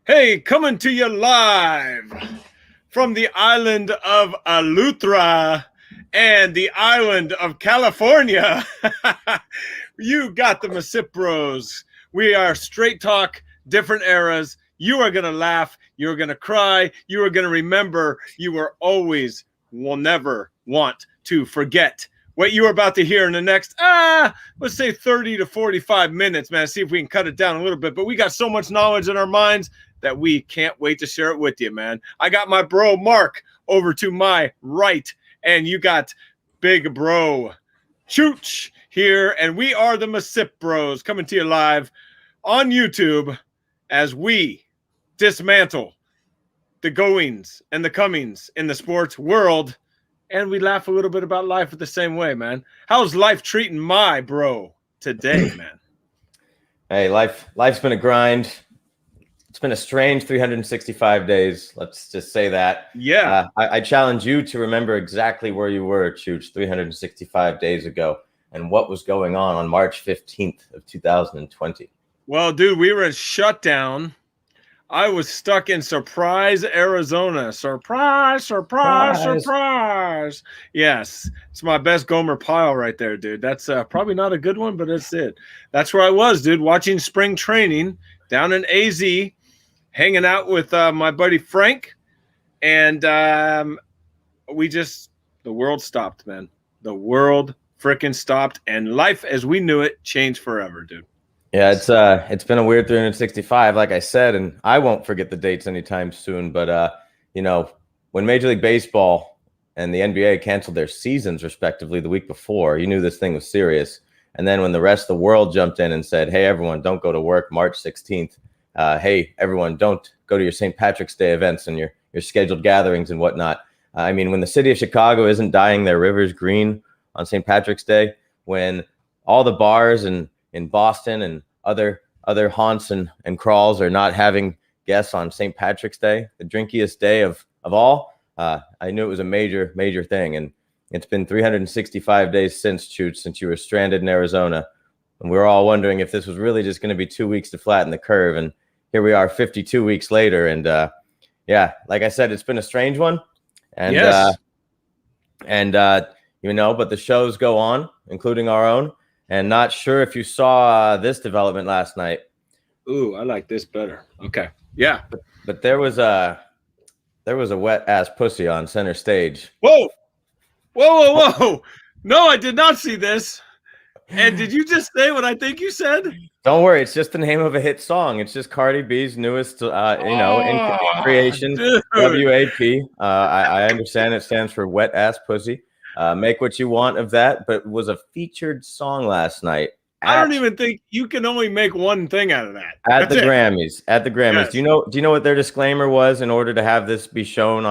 Hey, coming to you live from the island of Eleuthera and the island of California. You got the MisippBros. We are straight talk, different eras. You are going to laugh. You're going to cry. You are going to remember. You will never want to forget what you are about to hear in the next, let's say 30 to 45 minutes, man. See if we can cut it down a little bit. But we got so much knowledge in our minds that we can't wait to share it with you, man. I got my bro Mark over to my right, and you got big bro Chooch here, and we are the MisippBros coming to you live on YouTube as we dismantle the goings and the comings in the sports world, and we laugh a little bit about life the same way, man. How's life treating my bro today, man? Hey, life's been a grind. It's been a strange 365 days. Let's just say that. Yeah. I challenge you to remember exactly where you were, Chooch, 365 days ago and what was going on March 15th of 2020. Well, dude, we were in shutdown. I was stuck in Surprise, Arizona. Surprise, surprise, surprise. Yes, it's my best Gomer Pyle right there, dude. That's probably not a good one, but that's it. That's where I was, dude, watching spring training down in AZ, hanging out with my buddy Frank. And the world stopped, man. The world freaking stopped, and life as we knew it changed forever, dude. Yeah, it's been a weird 365, like I said, and I won't forget the dates anytime soon. But when Major League Baseball and the NBA canceled their seasons respectively the week before, you knew this thing was serious. And then when the rest of the world jumped in and said, "Hey, everyone, don't go to work March 16th. Hey, everyone, don't go to your St. Patrick's Day events and your scheduled gatherings and whatnot." I mean, when the city of Chicago isn't dyeing their rivers green on St. Patrick's Day, when all the bars in Boston and other haunts and crawls are not having guests on St. Patrick's Day, the drinkiest day of all, I knew it was a major thing. And it's been 365 days since you were stranded in Arizona. And we were all wondering if this was really just going to be 2 weeks to flatten the curve. And here we are 52 weeks later. And yeah, like I said, it's been a strange one. And, yes. But the shows go on, including our own. And not sure if you saw this development last night. Ooh, I like this better. Okay. Yeah. But there was a wet ass pussy on center stage. Whoa. No, I did not see this. And did you just say what I think you said? Don't worry, it's just the name of a hit song. It's just Cardi B's newest, in creation, dude. WAP. I understand it stands for wet ass pussy. Make what you want of that, but it was a featured song last night. I don't even think you can only make one thing out of that. At the Grammys. Yes. Do you know what their disclaimer was in order to have this be shown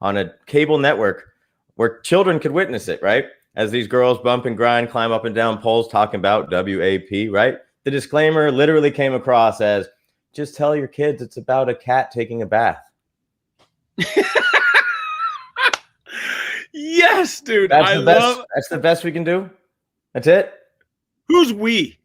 on a cable network where children could witness it, right? As these girls bump and grind, climb up and down poles talking about WAP, right? The disclaimer literally came across as, just tell your kids it's about a cat taking a bath. Yes, dude. That's the best we can do. That's it. Who's we?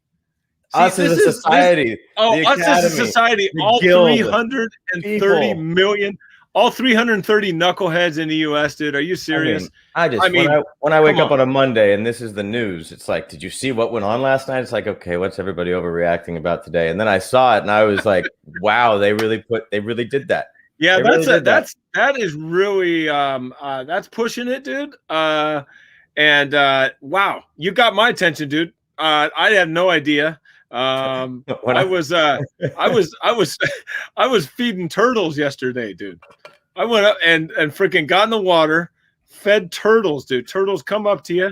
Us as a society. Us as a society. All 330 million. All 330 knuckleheads in the U.S., dude. Are you serious? When I wake up on a Monday and this is the news, it's like, did you see what went on last night? It's like, okay, what's everybody overreacting about today? And then I saw it and I was like, wow, they really did that. Yeah, that is really that's pushing it, dude. Wow, you got my attention, dude. I had no idea. I was feeding turtles yesterday, dude. I went up and freaking got in the water, fed turtles, dude. Turtles come up to you,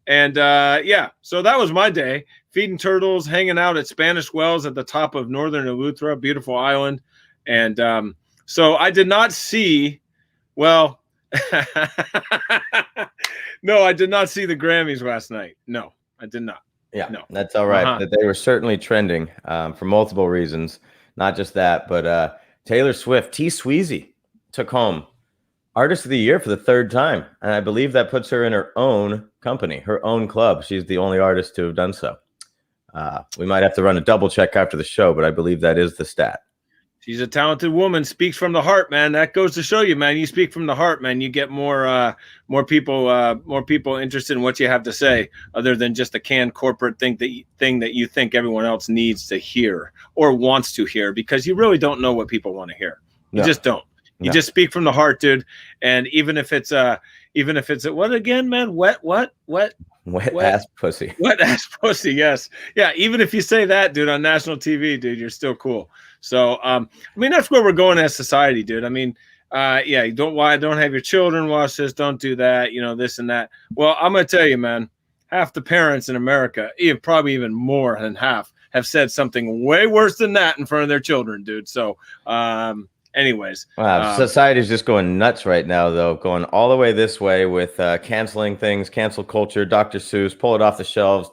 and yeah. So that was my day, feeding turtles, hanging out at Spanish Wells at the top of northern Eleuthera, beautiful island, and so I did not see. Well, no, I did not see the Grammys last night. No, I did not. Yeah, no. That's all right. They were certainly trending for multiple reasons. Not just that, but Taylor Swift, T. Sweezy, took home Artist of the Year for the third time. And I believe that puts her in her own company, her own club. She's the only artist to have done so. We might have to run a double check after the show, but I believe that is the stat. She's a talented woman, speaks from the heart, man. That goes to show you, man. You speak from the heart, man. You get more people interested in what you have to say, other than just a canned corporate thing that you think everyone else needs to hear or wants to hear, because you really don't know what people want to hear. You just don't. You just speak from the heart, dude. And even if it's what again, man? Wet ass pussy. Wet ass pussy. Yes. Yeah. Even if you say that, dude, on national TV, dude, you're still cool. So, I mean, that's where we're going as society, dude. I mean, yeah, don't have your children watch this. Don't do that. You know, this and that. Well, I'm going to tell you, man, half the parents in America, probably even more than half, have said something way worse than that in front of their children, dude. So, anyways. Wow. Society's just going nuts right now, though, going all the way this way with canceling things, cancel culture, Dr. Seuss, pull it off the shelves.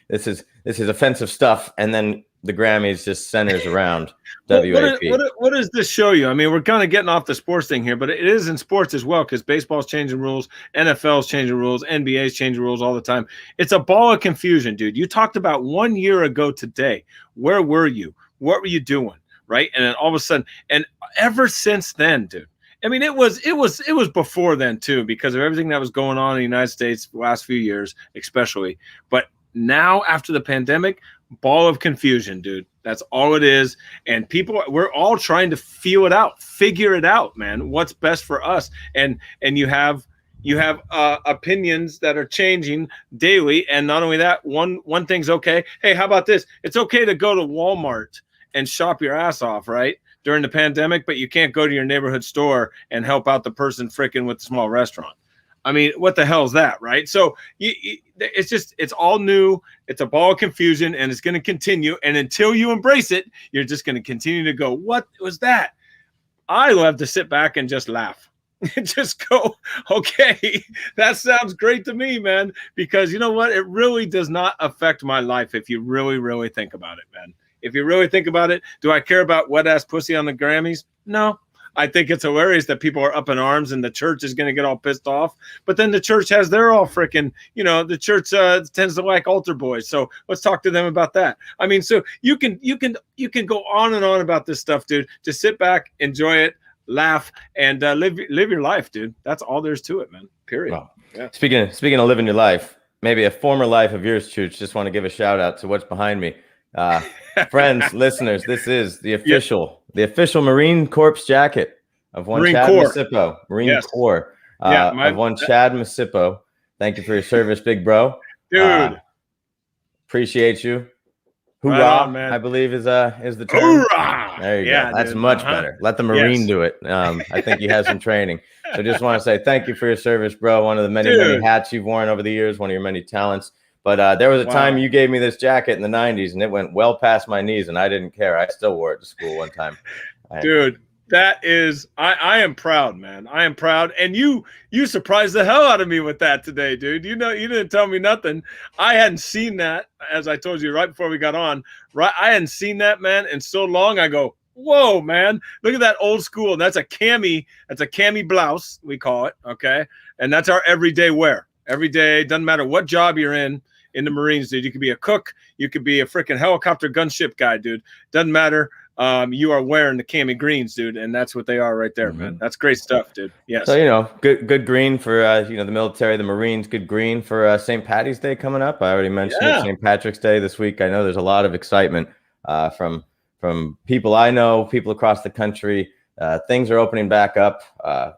This is offensive stuff. And then the Grammys just centers around WAP. What does this show you? I mean, we're kind of getting off the sports thing here, but it is in sports as well, because baseball's changing rules, NFL's changing rules, NBA's changing rules all the time. It's a ball of confusion, dude. You talked about 1 year ago today. Where were you? What were you doing? Right? And then all of a sudden, and ever since then, dude. I mean, it was before then too, because of everything that was going on in the United States the last few years, especially. But now, after the pandemic, ball of confusion, dude. That's all it is. And we're all trying to figure it out, man. What's best for us? And you have opinions that are changing daily. And not only that, one thing's okay. Hey, how about this? It's okay to go to Walmart and shop your ass off, right, during the pandemic, but you can't go to your neighborhood store and help out the person freaking with the small restaurant. I mean, what the hell is that, right? So it's all new. It's a ball of confusion, and it's going to continue. And until you embrace it, you're just going to continue to go, what was that? I love to sit back and just laugh. Just go, okay, that sounds great to me, man. Because you know what? It really does not affect my life if you really, really think about it, man. If you really think about it, do I care about wet ass pussy on the Grammys? No. I think it's hilarious that people are up in arms and the church is going to get all pissed off. But then the church has their all freaking, the church tends to like altar boys. So let's talk to them about that. I mean, so you can go on and on about this stuff, dude. Just sit back, enjoy it, laugh, and live your life, dude. That's all there's to it, man. Period. Wow. Yeah. Speaking of living your life, maybe a former life of yours, Chooch. Just want to give a shout out to what's behind me. Friends, listeners, this is the official Marine Corps jacket of one Marine Chad Corps. Misippo. Marine Yes. Corps. Of one Chad Misippo. Thank you for your service, big bro. Dude. Appreciate you. Hoorah, Right on, man. I believe is the term. Hoorah! There you go. That's dude. much better. Let the Marine do it. I think he has some training. So just want to say thank you for your service, bro. One of the many hats you've worn over the years, one of your many talents. But there was a time you gave me this jacket in the 90s, and it went well past my knees, and I didn't care. I still wore it to school one time. Dude, that is – I am proud, man. I am proud. And you surprised the hell out of me with that today, dude. You didn't tell me nothing. I hadn't seen that, as I told you right before we got on. Right, I hadn't seen that, man, in so long. I go, whoa, man. Look at that old school. And that's a cami blouse, we call it, okay? And that's our everyday wear. Every day, doesn't matter what job you're in the Marines, dude. You could be a cook, you could be a freaking helicopter gunship guy, dude. Doesn't matter. You are wearing the cami greens, dude, and that's what they are right there, man. That's great stuff, dude. Yes. So good green for the military, the Marines. Good green for St. Patty's Day coming up. I already mentioned it. St. Patrick's Day this week. I know there's a lot of excitement from people I know, people across the country. Things are opening back up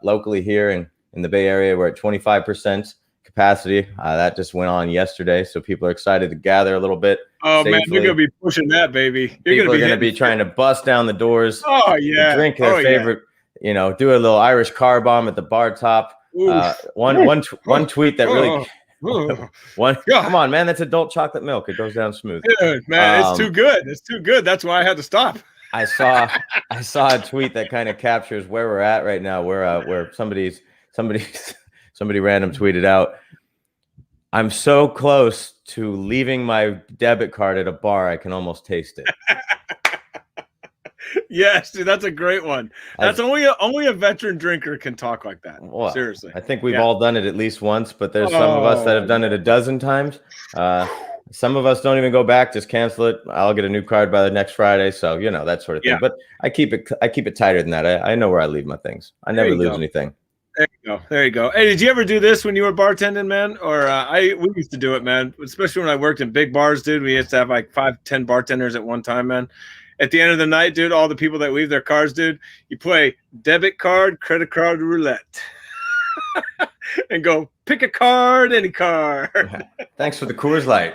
locally here in the Bay Area. We're at 25% capacity. That just went on yesterday, so people are excited to gather a little bit. Oh safely. Man, you're gonna be pushing that, baby. People are gonna be trying to bust down the doors. Oh yeah, drink their favorite. Do a little Irish car bomb at the bar top. One tweet that really. Come on, man, that's adult chocolate milk. It goes down smooth. Dude, man, it's too good. It's too good. That's why I had to stop. I saw a tweet that kind of captures where we're at right now. Where somebody random tweeted out, I'm so close to leaving my debit card at a bar, I can almost taste it. Yes, dude, that's a great one. That's only a veteran drinker can talk like that. Well, seriously. I think we've all done it at least once, but there's some of us that have done it a dozen times. Some of us don't even go back, just cancel it. I'll get a new card by the next Friday. So, that sort of thing. Yeah. But I keep it tighter than that. I know where I leave my things. I never lose anything. There you go. There you go. Hey, did you ever do this when you were bartending, man? Or we used to do it, man. Especially when I worked in big bars, dude. We used to have like 5-10 bartenders at one time, man. At the end of the night, dude, all the people that leave their cards, dude, you play debit card, credit card roulette. And go pick a card, any card. Thanks for the Coors Light.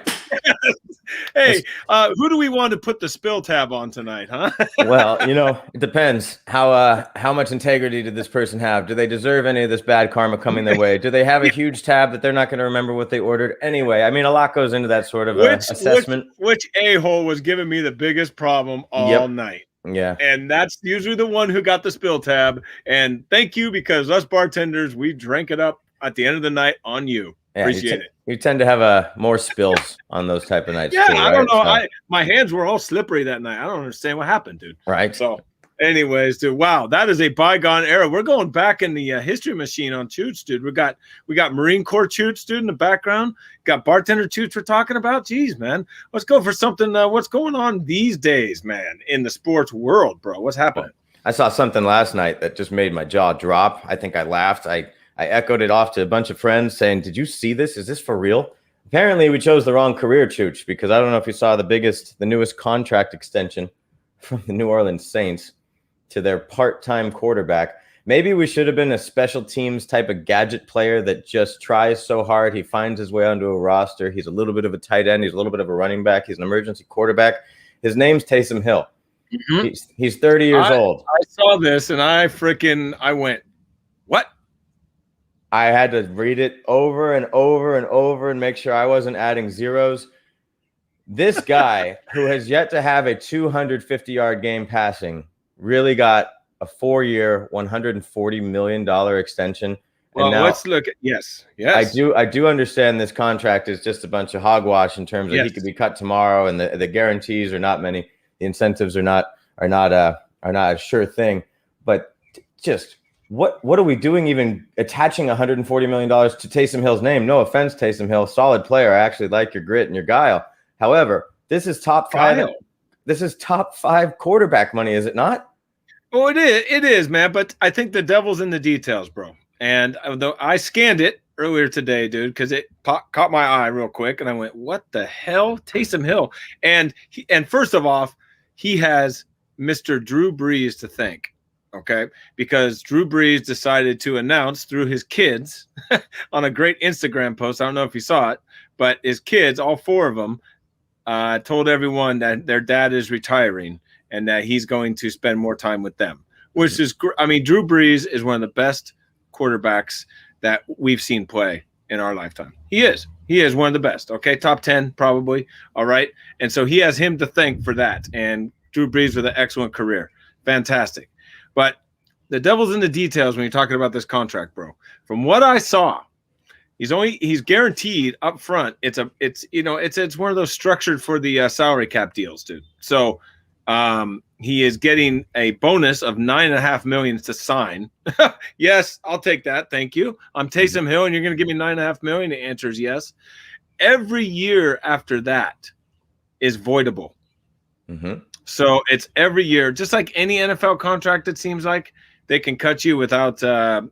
Hey, who do we want to put the spill tab on tonight, huh? Well, it depends. How much integrity did this person have? Do they deserve any of this bad karma coming their way? Do they have a huge tab that they're not going to remember what they ordered? Anyway, I mean, a lot goes into that sort of assessment. Which a-hole was giving me the biggest problem all night? Yeah. And that's usually the one who got the spill tab. And thank you, because us bartenders, we drank it up at the end of the night on you. Yeah, appreciate it. You tend to have more spills on those type of nights. Yeah, too, right? I don't know. My hands were all slippery that night. I don't understand what happened, dude. Right. So anyways, dude, wow, that is a bygone era. We're going back in the history machine on Choots, dude. We got Marine Corps Choots, dude, in the background. Got bartender Choots we're talking about. Jeez, man. Let's go for something. What's going on these days, man, in the sports world, bro? What's happening? I saw something last night that just made my jaw drop. I think I laughed. I echoed it off to a bunch of friends saying, did you see this? Is this for real? Apparently, we chose the wrong career, Chooch, because I don't know if you saw the newest contract extension from the New Orleans Saints to their part-time quarterback. Maybe we should have been a special teams type of gadget player that just tries so hard. He finds his way onto a roster. He's a little bit of a tight end. He's a little bit of a running back. He's an emergency quarterback. His name's Taysom Hill. Mm-hmm. He's 30 years old. I saw this, and I went, what? I had to read it over and over and over and make sure I wasn't adding zeros. This guy, who has yet to have a 250-yard game passing, really got a 4-year, $140 million extension. Well, now, let's look at yes. I do understand this contract is just a bunch of hogwash in terms of he could be cut tomorrow, and the guarantees are not many. The incentives are not a sure thing. But just what are we doing even attaching $140 million to Taysom Hill's name? No offense, Taysom Hill, solid player. I actually like your grit and your guile. However, this is top five. This is top 5 quarterback money, is it not? Well, it is, man. But I think the devil's in the details, bro. And though I scanned it earlier today, dude, because it caught my eye real quick, and I went, "What the hell, Taysom Hill?" And first of all, he has Mr. Drew Brees to thank. Okay, because Drew Brees decided to announce through his kids on a great Instagram post. I don't know if you saw it, but his kids, all 4 of them, told everyone that their dad is retiring and that he's going to spend more time with them, which is, I mean, Drew Brees is one of the best quarterbacks that we've seen play in our lifetime. He is one of the best. Okay, top 10 probably. All right, and so he has him to thank for that. And Drew Brees with an excellent career, fantastic. But the devil's in the details when you're talking about this contract, bro. From what I saw, he's guaranteed up front. It's one of those structured for the salary cap deals, dude. So he is getting a bonus of $9.5 million to sign. Yes, I'll take that. Thank you. I'm Taysom Hill, and you're going to give me $9.5 million. The answer is yes. Every year after that is voidable. Mm-hmm. So it's every year, just like any NFL contract. It seems like they can cut you without telling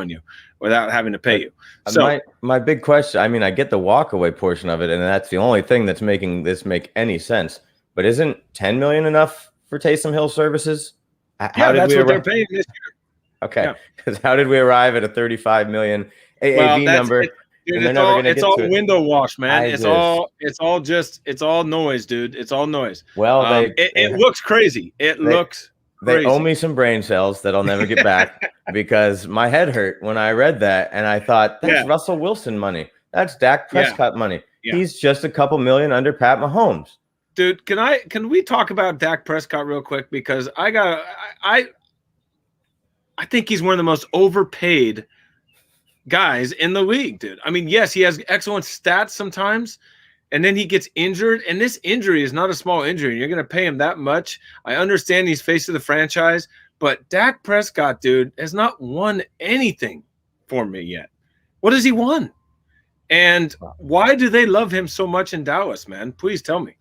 you, without having to pay you. So my big question, I mean, I get the walkaway portion of it, and that's the only thing that's making this make any sense. But isn't $10 million enough for Taysom Hill services? That's what they're paying this year. Okay, because how did we arrive at a $35 million AAV number? Dude, it's all window wash, man. It's all noise, dude. It's all noise. Well, it looks crazy. They owe me some brain cells that I'll never get back because my head hurt when I read that, and I thought that's Russell Wilson money. That's Dak Prescott money. Yeah. He's just a couple million under Pat Mahomes. Dude, can we talk about Dak Prescott real quick, because I think he's one of the most overpaid guys in the league, dude. I mean, yes, he has excellent stats sometimes, and then he gets injured, and this injury is not a small injury. You're going to pay him that much. I understand he's face of the franchise, but Dak Prescott, dude, has not won anything for me yet. What has he won? And why do they love him so much in Dallas, man? Please tell me.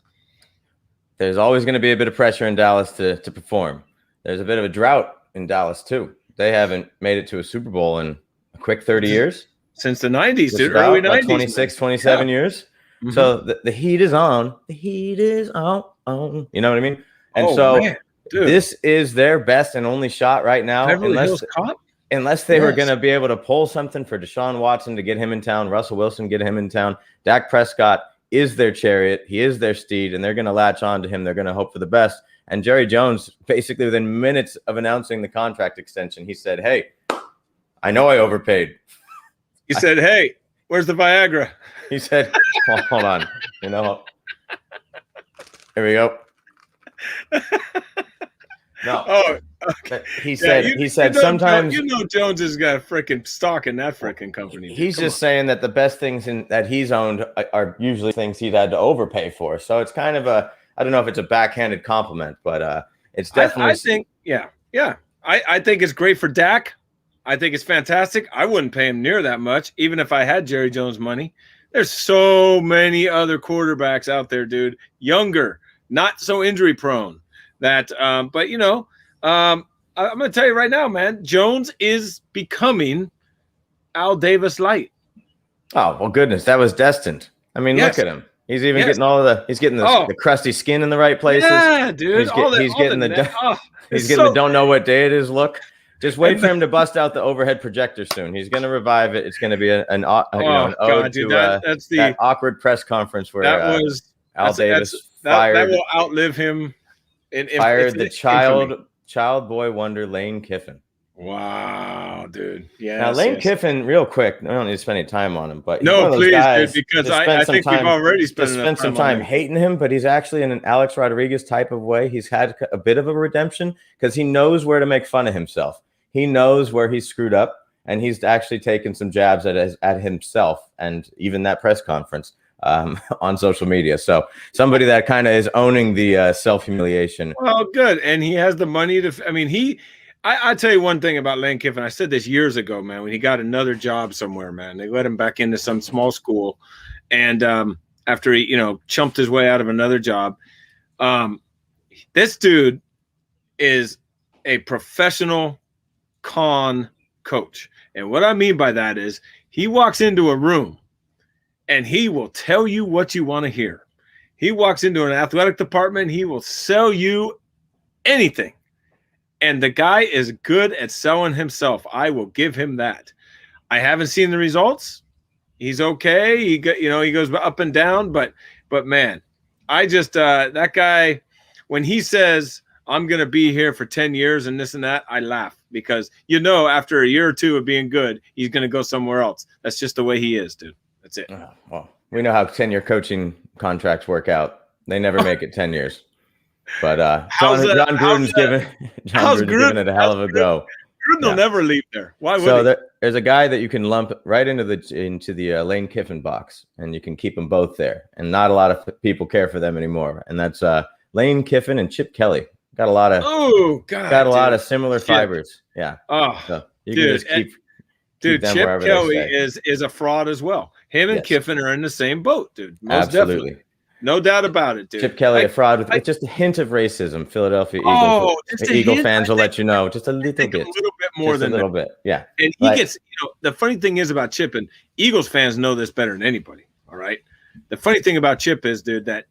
There's always going to be a bit of pressure in Dallas to perform. There's a bit of a drought in Dallas too. They haven't made it to a Super Bowl in a quick 30 years. Since the 90s, dude. Early 90s. Like 26, 27 years. Mm-hmm. So the heat is on. The heat is on. You know what I mean? And this is their best and only shot right now. Unless they were going to be able to pull something for Deshaun Watson to get him in town, Russell Wilson get him in town. Dak Prescott is their chariot. He is their steed, and they're going to latch on to him. They're going to hope for the best. And Jerry Jones, basically within minutes of announcing the contract extension, he said, hey, I know I overpaid. He said, hey, where's the Viagra? He said, well, hold on. You know, here we go. No. Oh, okay. He said sometimes Jones has got a freaking stock in that freaking company. Dude. He's just saying that the best things that he's owned are usually things he'd had to overpay for. So it's kind of I don't know if it's a backhanded compliment, but it's definitely. I think, yeah. I think it's great for Dak. I think it's fantastic. I wouldn't pay him near that much, even if I had Jerry Jones money. There's so many other quarterbacks out there, dude. Younger, not so injury prone. But I'm going to tell you right now, man, Jones is becoming Al Davis light. Oh, well, goodness. That was destined. I mean, look at him. He's even getting he's getting the crusty skin in the right places. Yeah, dude. He's getting the don't know what day it is look. Just wait for him to bust out the overhead projector soon. He's going to revive it. It's going to be an ode to that awkward press conference where Al Davis fired. That will outlive him. Fired the child boy wonder Lane Kiffin. Wow, dude. Yeah. Now Lane Kiffin, real quick. I don't need to spend any time on him, but no, please, dude, because I think we've already spent some time hating him. But he's actually in an Alex Rodriguez type of way. He's had a bit of a redemption because he knows where to make fun of himself. He knows where he's screwed up, and he's actually taken some jabs at himself and even that press conference. On social media. So somebody that kind of is owning the self-humiliation. Well, good. And he has the money to, I tell you one thing about Lane Kiffin. I said this years ago, man, when he got another job somewhere, man, they let him back into some small school. And after he, chumped his way out of another job, this dude is a professional con coach. And what I mean by that is he walks into a room and he will tell you what you want to hear. He walks into an athletic department. He will sell you anything. And the guy is good at selling himself. I will give him that. I haven't seen the results. He's okay. He goes up and down. But man, I just that guy, when he says, I'm going to be here for 10 years and this and that, I laugh because, after a year or two of being good, he's going to go somewhere else. That's just the way he is, dude. That's it. Well, we know how 10-year coaching contracts work out. They never make it 10 years. But John Gruden's giving it a hell of a go. Gruden will never leave there. Why would he? There's a guy that you can lump right into the Lane Kiffin box, and you can keep them both there. And not a lot of people care for them anymore. And that's Lane Kiffin and Chip Kelly. Got a lot of lot of similar fibers. Yeah. Oh, so you can just keep Chip Kelly is a fraud as well. Him and Kiffin are in the same boat, dude. Most Absolutely. Definitely. No doubt about it, dude. Chip Kelly, a fraud with just a hint of racism. Philadelphia Eagle fans will let you know just a little bit. A little bit more than a little bit. Yeah. And he gets, the funny thing is about Chip, and Eagles fans know this better than anybody. All right. The funny thing about Chip is, dude, that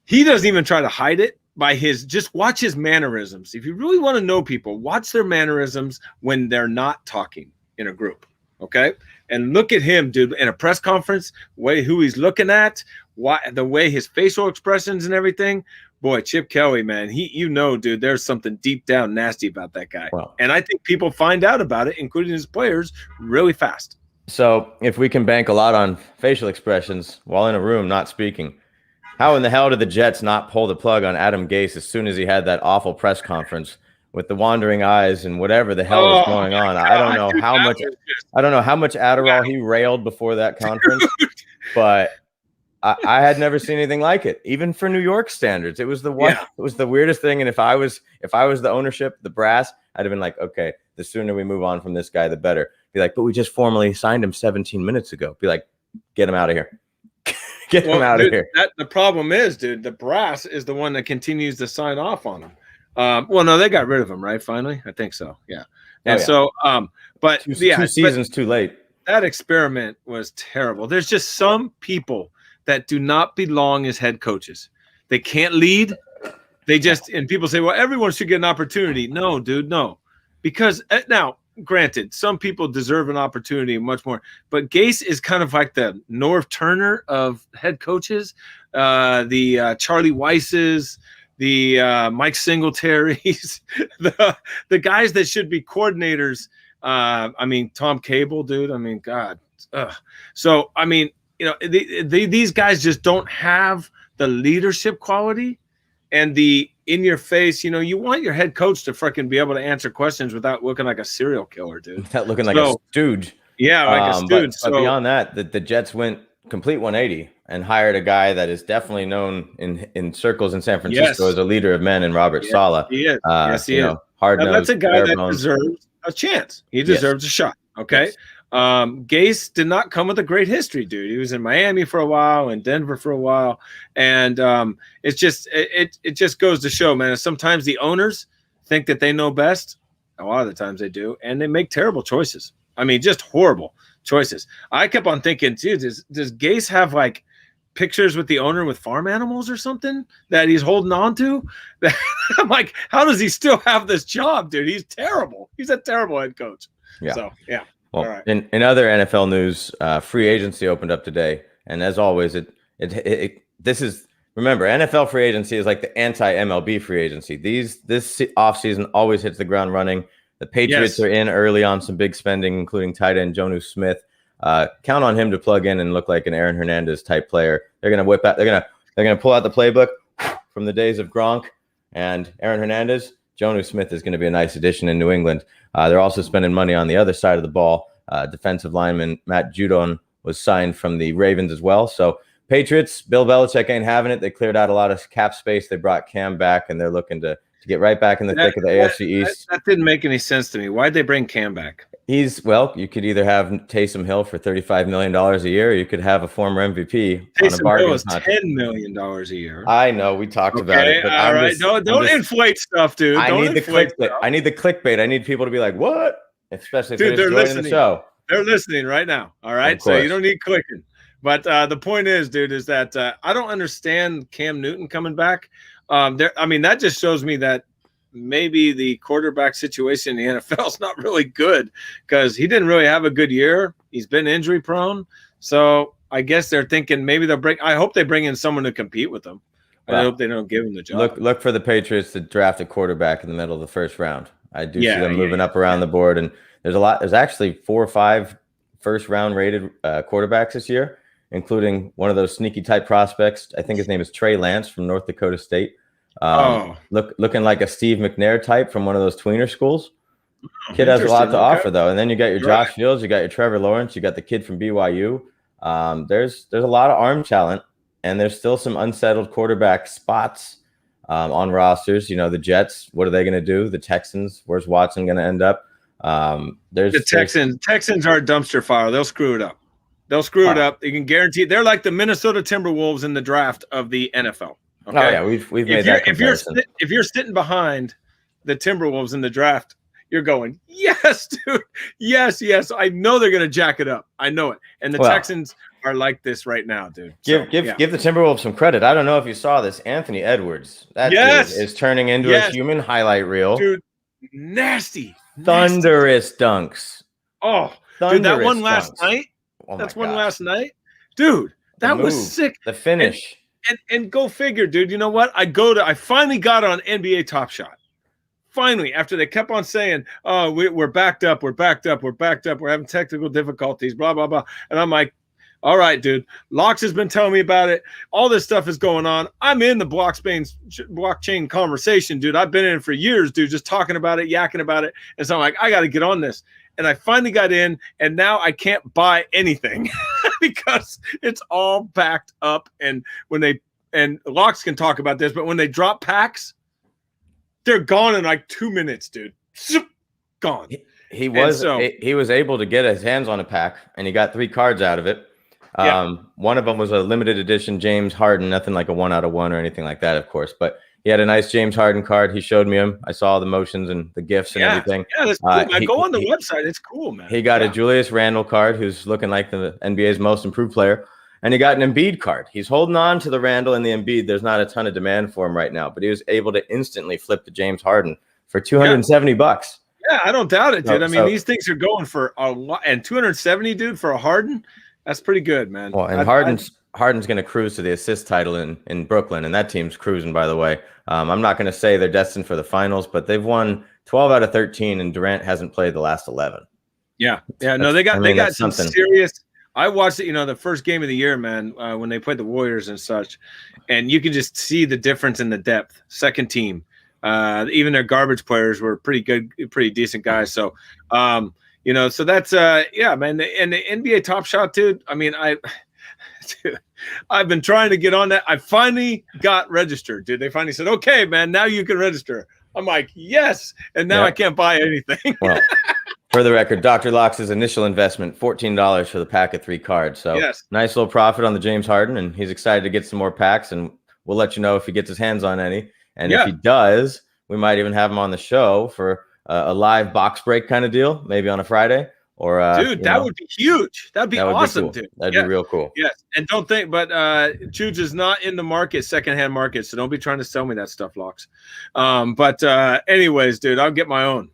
he doesn't even try to hide it by just watch his mannerisms. If you really want to know people, watch their mannerisms when they're not talking in a group. Okay. And look at him, dude, in a press conference, who he's looking at, the way his facial expressions and everything. Boy, Chip Kelly, man, dude, there's something deep down nasty about that guy. Wow. And I think people find out about it, including his players, really fast. So if we can bank a lot on facial expressions while in a room not speaking, how in the hell did the Jets not pull the plug on Adam Gase as soon as he had that awful press conference with the wandering eyes and whatever the hell was going on? I don't know how much Adderall he railed before that conference, but I had never seen anything like it, even for New York standards. It was the weirdest thing. And if I was the ownership, the brass, I'd have been like, okay, the sooner we move on from this guy, the better. Be like, but we just formally signed him 17 minutes ago. Be like, get him out of here. Get him out of here. The problem is, dude, the brass is the one that continues to sign off on him. Well, no, they got rid of him, right? Finally, I think so. Yeah. And so, but two seasons too late. That experiment was terrible. There's just some people that do not belong as head coaches. They can't lead. They just, and people say, well, everyone should get an opportunity. No, dude, no. Because now, granted, some people deserve an opportunity much more, but Gase is kind of like the Norv Turner of head coaches, the Charlie Weisses, the Mike Singletaries, the guys that should be coordinators. I mean, Tom Cable, dude. I mean, God. So, I mean, you know, these guys just don't have the leadership quality and the in your face. You know, you want your head coach to freaking be able to answer questions without looking like a serial killer, dude. Without looking like a stooge. Yeah, like a stooge. But beyond that, the Jets went complete 180 and hired a guy that is definitely known in circles in San Francisco as a leader of men in Robert Saleh. He is. Yes, he is. Hard-nosed. That's a guy that deserves a chance. He deserves a shot. Okay. Yes. Gase did not come with a great history, dude. He was in Miami for a while and Denver for a while. And it's just it just goes to show, man, sometimes the owners think that they know best. A lot of the times they do, and they make terrible choices. I mean, just horrible choices. I kept on thinking, dude, does Gase have like pictures with the owner with farm animals or something that he's holding on to? I'm like, how does he still have this job, dude? He's terrible. He's a terrible head coach. Yeah. So, yeah. Well, right. in other NFL news, free agency opened up today, and as always, this is, remember, NFL free agency is like the anti-MLB free agency. This offseason always hits the ground running. The Patriots are in early on some big spending, including tight end Jonnu Smith. Count on him to plug in and look like an Aaron Hernandez type player. They're gonna whip out. They're gonna pull out the playbook from the days of Gronk and Aaron Hernandez. Jonnu Smith is going to be a nice addition in New England. They're also spending money on the other side of the ball. Defensive lineman Matt Judon was signed from the Ravens as well. So Patriots, Bill Belichick ain't having it. They cleared out a lot of cap space. They brought Cam back, and they're looking to get right back in the thick of the AFC East. That didn't make any sense to me. Why'd they bring Cam back? You could either have Taysom Hill for $35 million a year, or you could have a former MVP Taysom on a bargain Hill is $10 million a year. I know, we talked about it. But all right. Don't inflate stuff, dude. I need the clickbait. I need the clickbait. I need people to be like, what? Especially if they're listening the show. They're listening right now. All right. So you don't need clicking. But the point is, dude, is that I don't understand Cam Newton coming back. That just shows me that maybe the quarterback situation in the NFL is not really good because he didn't really have a good year. He's been injury prone. So I guess they're thinking maybe I hope they bring in someone to compete with them. I hope they don't give him the job. Look for the Patriots to draft a quarterback in the middle of the first round. I do see them moving up around the board, and there's actually 4 or 5 first round rated quarterbacks this year, including one of those sneaky type prospects. I think his name is Trey Lance from North Dakota State. Looking like a Steve McNair type from one of those tweener schools. Kid has a lot to offer though. And then you got your Josh Fields, you got your Trevor Lawrence, you got the kid from BYU. There's a lot of arm talent, and there's still some unsettled quarterback spots on rosters. You know, the Jets, what are they going to do? The Texans, where's Watson going to end up? Texans are a dumpster fire. They'll screw it up. It up. You can guarantee they're like the Minnesota Timberwolves in the draft of the NFL. Okay? Oh yeah, we've made that comparison. If you're sitting behind the Timberwolves in the draft, you're going, yes, dude, yes. I know they're gonna jack it up. I know it. And the Texans are like this right now, dude. Give the Timberwolves some credit. I don't know if you saw this, Anthony Edwards. That dude is turning into a human highlight reel. Dude, nasty, thunderous dunks. Oh, dude, that one last night. That's one last night, dude. That was sick. The finish. And go figure, dude. You know what? I finally got on NBA Top Shot. Finally, after they kept on saying, "Oh, we're backed up, we're having technical difficulties, blah blah blah," and I'm like, "All right, dude. Locks has been telling me about it. All this stuff is going on. I'm in the blockchain conversation, dude. I've been in it for years, dude. Just talking about it, yakking about it." And so I'm like, I got to get on this. And I finally got in, and now I can't buy anything because it's all backed up. And Locks can talk about this, but when they drop packs, they're gone in like 2 minutes, dude. Gone. he And was so, he was able to get his hands on a pack, and he got 3 cards out of it. One of them was a limited edition James Harden, nothing like a 1 out of 1 or anything like that, of course, but he had a nice James Harden card. He showed me him. I saw the motions and the gifs and everything. Yeah, that's cool, man. Go on the website. It's cool, man. He got a Julius Randle card, who's looking like the NBA's most improved player. And he got an Embiid card. He's holding on to the Randle and the Embiid. There's not a ton of demand for him right now, but he was able to instantly flip the James Harden for $270. Yeah, I don't doubt it, dude. I mean, these things are going for a lot, and 270, dude, for a Harden, that's pretty good, man. Well, and Harden's going to cruise to the assist title in Brooklyn, and that team's cruising, by the way. I'm not going to say they're destined for the finals, but they've won 12 out of 13, and Durant hasn't played the last 11. Yeah. No, they got some serious. I watched it, the first game of the year, man, when they played the Warriors and such, and you can just see the difference in the depth. Second team, even their garbage players were pretty good, pretty decent guys. So, so that's man. And the NBA Top Shot, dude. I mean, I've been trying to get on that. I finally got registered, dude. They finally said, "Okay, man, now you can register." I'm like, yes, and now I can't buy anything. Well, for the record, Dr. Locke's initial investment, $14 for the pack of 3 cards. So nice little profit on the James Harden, and he's excited to get some more packs, and we'll let you know if he gets his hands on any. And if he does, we might even have him on the show for a live box break kind of deal, maybe on a Friday. Or dude, that would be huge. That'd be awesome, dude. That'd be real cool. Yes, and don't think, but Chooch is not in the market, secondhand market, so don't be trying to sell me that stuff, Locks. But anyways, dude, I'll get my own.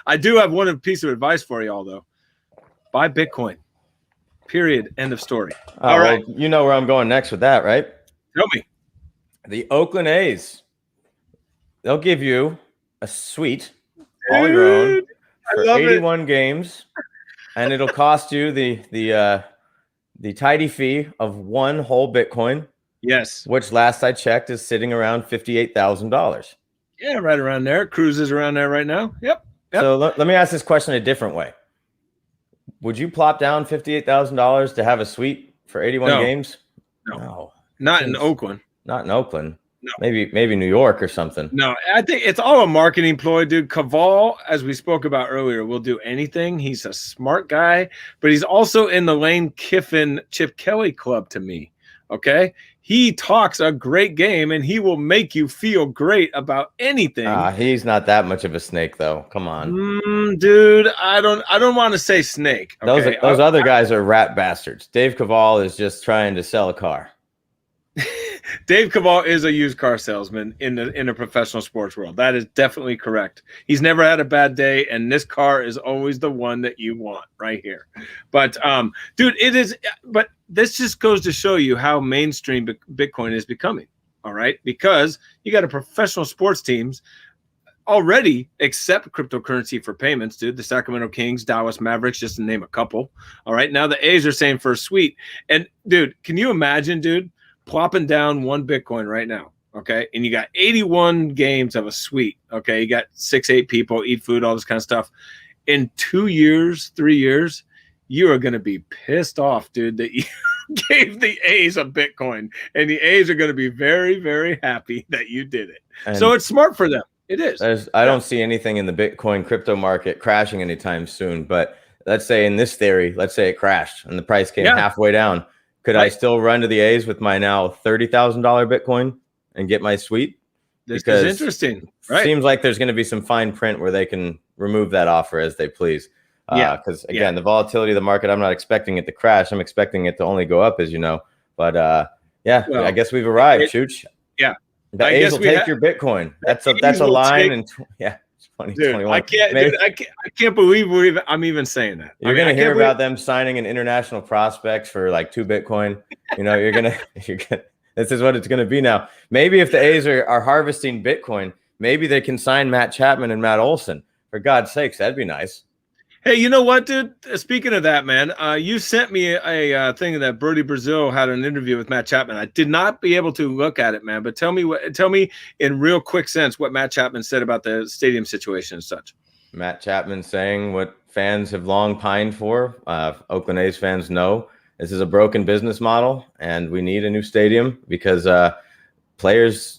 I do have one piece of advice for y'all, though. Buy Bitcoin. Period. End of story. All right. Well, you know where I'm going next with that, right? Tell me. The Oakland A's. They'll give you a suite all your own for 81 games, and it'll cost you the tidy fee of 1 whole Bitcoin. Yes. Which last I checked is sitting around $58,000. Yeah, right around there. Cruises around there right now. Yep. So let me ask this question a different way. Would you plop down $58,000 to have a suite for 81 games? No. Not in Oakland. Not in Oakland. No. Maybe New York or something. No, I think it's all a marketing ploy, dude. Caval, as we spoke about earlier, will do anything. He's a smart guy, but he's also in the Lane Kiffin, Chip Kelly club to me. Okay? He talks a great game, and he will make you feel great about anything. He's not that much of a snake, though. Come on, dude. I don't want to say snake. Okay? Those other guys are rat bastards. Dave Caval is just trying to sell a car. Dave Caval is a used car salesman in the professional sports world. That is definitely correct. He's never had a bad day, and this car is always the one that you want right here. But dude, it is. But this just goes to show you how mainstream Bitcoin is becoming. All right, because you got a professional sports teams already accept cryptocurrency for payments, dude. The Sacramento Kings, Dallas Mavericks, just to name a couple. All right, now the A's are saying for a suite. And dude, can you imagine, dude? Plopping down 1 Bitcoin right now, okay? And you got 81 games of a suite, okay? You got 6-8 people, eat food, all this kind of stuff. In 2 years, 3 years, you are going to be pissed off, dude, that you gave the A's a Bitcoin. And the A's are going to be very, very happy that you did it. And so it's smart for them. It is. I don't see anything in the Bitcoin crypto market crashing anytime soon. But let's say in this theory, let's say it crashed and the price came halfway down. Could I still run to the A's with my now $30,000 Bitcoin and get my suite? This is interesting. Right. Seems like there's going to be some fine print where they can remove that offer as they please. Because again, the volatility of the market, I'm not expecting it to crash. I'm expecting it to only go up, as you know. But I guess we've arrived, Chooch. Yeah. The A's will take your Bitcoin. That's a line. And 2021. I can't believe I'm even saying that. You're going to hear about them signing an international prospects for like 2 Bitcoin. You're gonna. This is what it's going to be now. Maybe if the A's are harvesting Bitcoin, maybe they can sign Matt Chapman and Matt Olson. For God's sakes, that'd be nice. Hey, you know what, dude? Speaking of that, man, you sent me a thing that Birdie Brazil had an interview with Matt Chapman. I did not be able to look at it, man. But tell me in real quick sense what Matt Chapman said about the stadium situation and such. Matt Chapman saying what fans have long pined for. Oakland A's fans know this is a broken business model, and we need a new stadium because players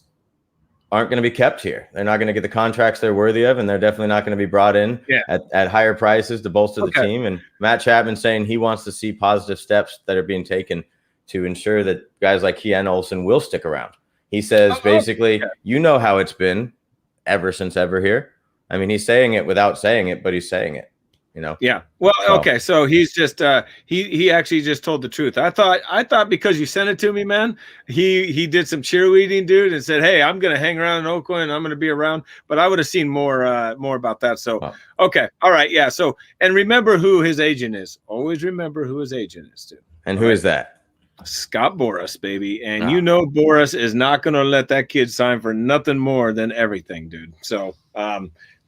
aren't going to be kept here. They're not going to get the contracts they're worthy of, and they're definitely not going to be brought in at higher prices to bolster the team. And Matt Chapman saying he wants to see positive steps that are being taken to ensure that guys like Kian Olsen will stick around. He says basically, you know how it's been ever since ever here. I mean, he's saying it without saying it, but he's saying it. You know? Yeah. Well, okay. So he's just he actually just told the truth. I thought because you sent it to me, man, he did some cheerleading, dude, and said, "Hey, I'm gonna hang around in Oakland. I'm gonna be around." But I would have seen more about that. So okay, all right, yeah. So and remember who his agent is. Always remember who his agent is, dude. And who is that? Scott Boras, baby. And you know Boras is not gonna let that kid sign for nothing more than everything, dude. So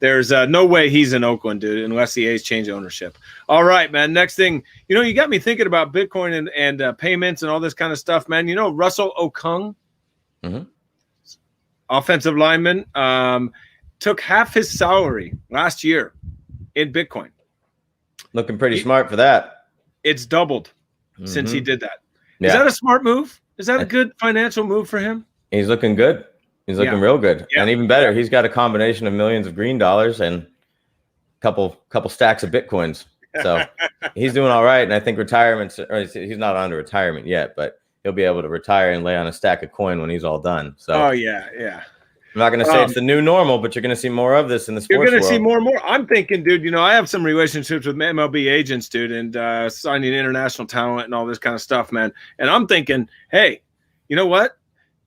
there's no way he's in Oakland, dude, unless the A's change ownership. All right, man. Next thing, you got me thinking about Bitcoin and payments and all this kind of stuff, man. Russell Okung, offensive lineman, took half his salary last year in Bitcoin. Looking pretty smart for that. It's doubled since he did that. Is that a smart move? Is that a good financial move for him? He's looking good. He's looking real good. And even better, he's got a combination of millions of green dollars and a couple stacks of Bitcoins. So he's doing all right. And I think he's not on to retirement yet, but he'll be able to retire and lay on a stack of coin when he's all done. So I'm not going to say it's the new normal, but you're going to see more of this in the sports world. You're going to see more and more. I'm thinking, dude, I have some relationships with MLB agents, dude, and signing international talent and all this kind of stuff, man. And I'm thinking, hey, you know what?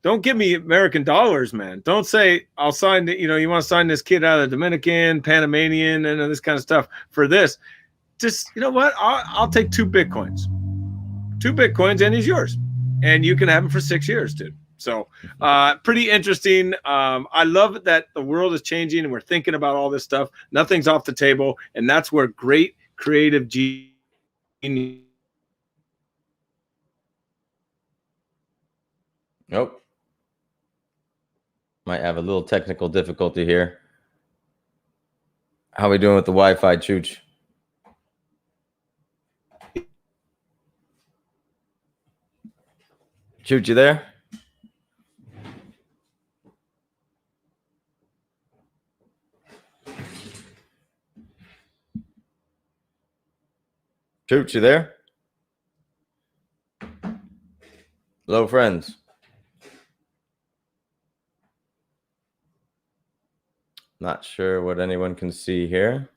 Don't give me American dollars, man. Don't say I'll sign you want to sign this kid out of the Dominican, Panamanian, and this kind of stuff for this. Just, you know what? I'll take 2 Bitcoins. 2 Bitcoins, and he's yours. And you can have him for 6 years, dude. So pretty interesting. I love that the world is changing and we're thinking about all this stuff. Nothing's off the table. And that's where great creative genius. Nope. Might have a little technical difficulty here. How are we doing with the Wi-Fi, Chooch? Chooch, you there? Chooch, you there? Hello, friends. Not sure what anyone can see here.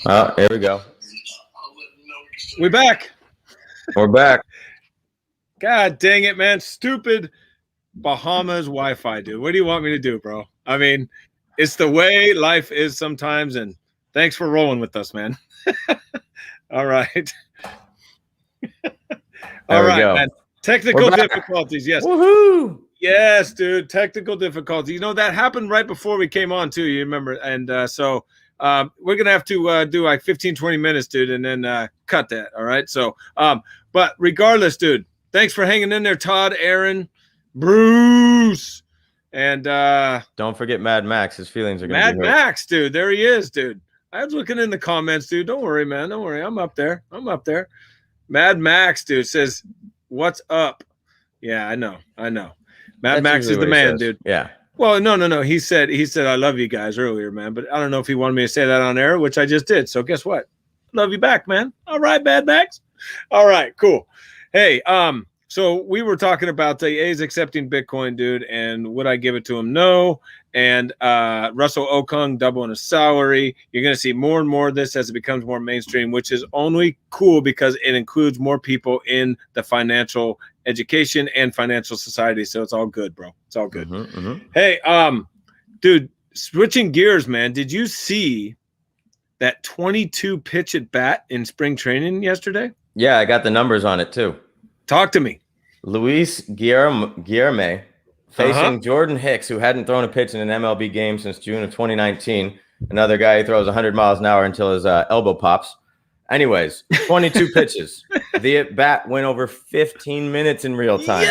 Oh, here we go. We're back. We're back. God dang it, man. Stupid Bahamas Wi-Fi, dude. What do you want me to do, bro? I mean, it's the way life is sometimes, and thanks for rolling with us, man. All right. All right, man. Technical We're back. difficulties, yes. Woohoo! Yes, dude. Technical difficulties. You know, that happened right before we came on, too. You remember? And so we're going to have to do like 15, 20 minutes, dude, and then cut that. All right. So, but regardless, dude, thanks for hanging in there, Todd, Aaron, Bruce, and don't forget Mad Max. His feelings are going to Mad be hurt. Max, dude. There he is, dude. I was looking in the comments, dude. Don't worry, man. Don't worry. I'm up there. Mad Max, dude, says, "What's up?" Yeah, I know. Mad Max is the man, dude. Yeah. Well, no. He said, "I love you guys" earlier, man. But I don't know if he wanted me to say that on air, which I just did. So guess what? Love you back, man. All right, Mad Max. All right, cool. Hey, so we were talking about the A's accepting Bitcoin, dude, and would I give it to him? No. And Russell Okung doubling his salary. You're going to see more and more of this as it becomes more mainstream, which is only cool because it includes more people in the financial education and financial society. So it's all good, bro. It's all good. Hey, dude, switching gears, man. Did you see that 22 pitch at bat in spring training yesterday? Yeah, I got the numbers on it too. Talk to me. Luis Guillerme facing Jordan Hicks, who hadn't thrown a pitch in an MLB game since June of 2019. Another guy who throws 100 miles an hour until his elbow pops. Anyways, 22 pitches. The at-bat went over 15 minutes in real time.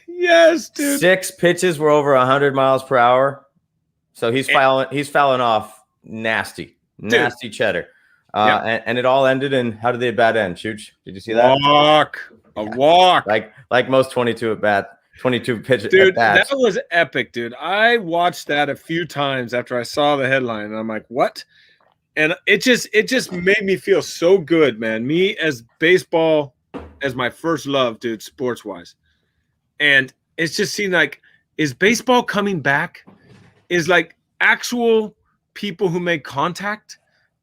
Yes, dude. 6 pitches were over 100 miles per hour. So he's fouling off nasty cheddar. And it all ended in, how did the at-bat end, Chooch? Did you see that? A walk. Like most 22 pitches. Dude, that was epic, dude. I watched that a few times after I saw the headline, and I'm like, what? And it just made me feel so good, man. Me as baseball as my first love, dude, sports-wise. And it's just seemed like, is baseball coming back? Is like actual people who make contact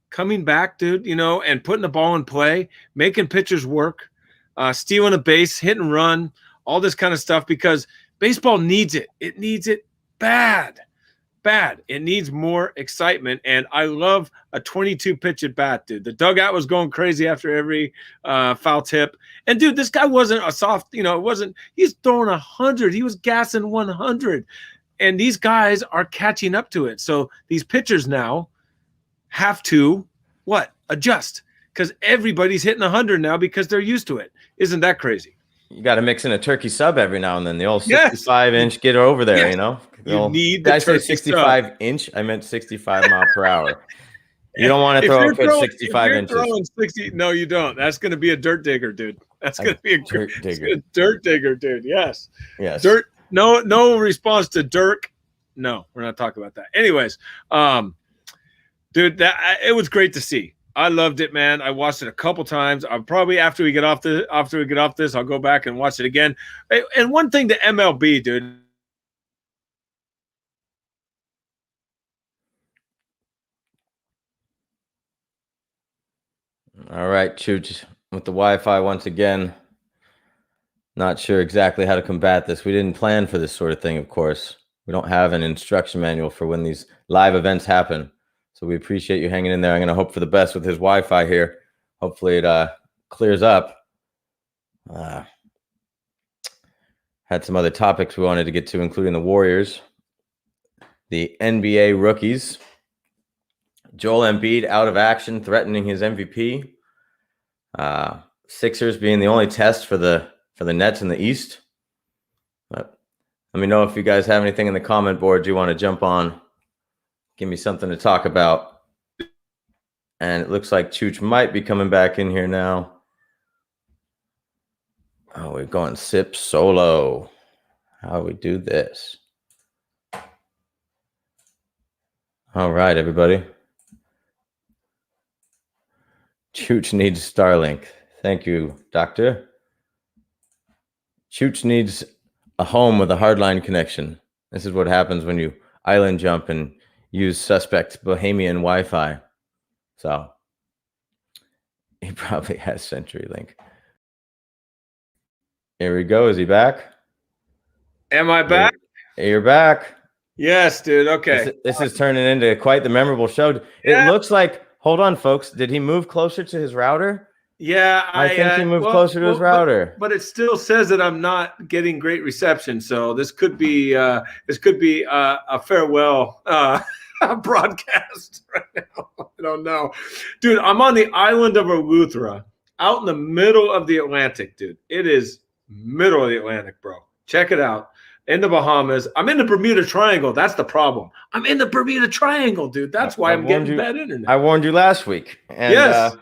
coming back, dude, you know, and putting the ball in play, making pitchers work, stealing a base, hit and run, all this kind of stuff, because baseball needs it. It needs it bad. It needs more excitement, and I love a 22 pitch at bat, dude. The dugout was going crazy after every foul tip, and dude, this guy wasn't a soft, you know, it wasn't. He's throwing 100. He was gassing 100, and these guys are catching up to it. So these pitchers now have to adjust, because everybody's hitting 100 now because they're used to it. Isn't that crazy? You got to mix in a turkey sub every now and then. The old 65-inch, get over there, you know. You need the turkey. Did I say 65-inch? I meant 65 mile per hour. You don't want to throw a pitch 65 inches. No, you don't. That's going to be a dirt digger, dude. That's going to be a dirt digger, dude. Yes. Dirt. No response to Dirk. No, we're not talking about that. Anyways, dude, it was great to see. I loved it, man. I watched it a couple times. I'll probably after we get off this, I'll go back and watch it again. And one thing to MLB, dude. All right, Chooch, with the Wi-Fi once again. Not sure exactly how to combat this. We didn't plan for this sort of thing, of course. We don't have an instruction manual for when these live events happen. So we appreciate you hanging in there. I'm going to hope for the best with his Wi-Fi here. Hopefully it clears up. Had some other topics we wanted to get to, including the Warriors, the NBA rookies, Joel Embiid out of action, threatening his MVP. Sixers being the only test for the Nets in the East. But let me know if you guys have anything in the comment board you want to jump on. Give me something to talk about. And it looks like Chooch might be coming back in here now. Oh, we're going sip solo. How do we do this? All right, everybody. Chooch needs Starlink. Thank you, doctor. Chooch needs a home with a hardline connection. This is what happens when you island jump and use suspect Bohemian Wi-Fi. So he probably has CenturyLink. Here we go. Is he back? Am I back? You're back. Yes, dude. Okay. This is turning into quite the memorable show. It looks like, hold on, folks. Did he move closer to his router? Yeah, I think he moved well, closer to his well, router. but it still says that I'm not getting great reception. So this could be a farewell broadcast right now. I don't know, dude. I'm on the island of Eleuthera, out in the middle of the Atlantic, dude. It is middle of the Atlantic, bro. Check it out. In the Bahamas. I'm in the Bermuda Triangle. That's the problem. I'm in the Bermuda Triangle, dude. That's why I'm getting bad internet. I warned you last week. And Yes.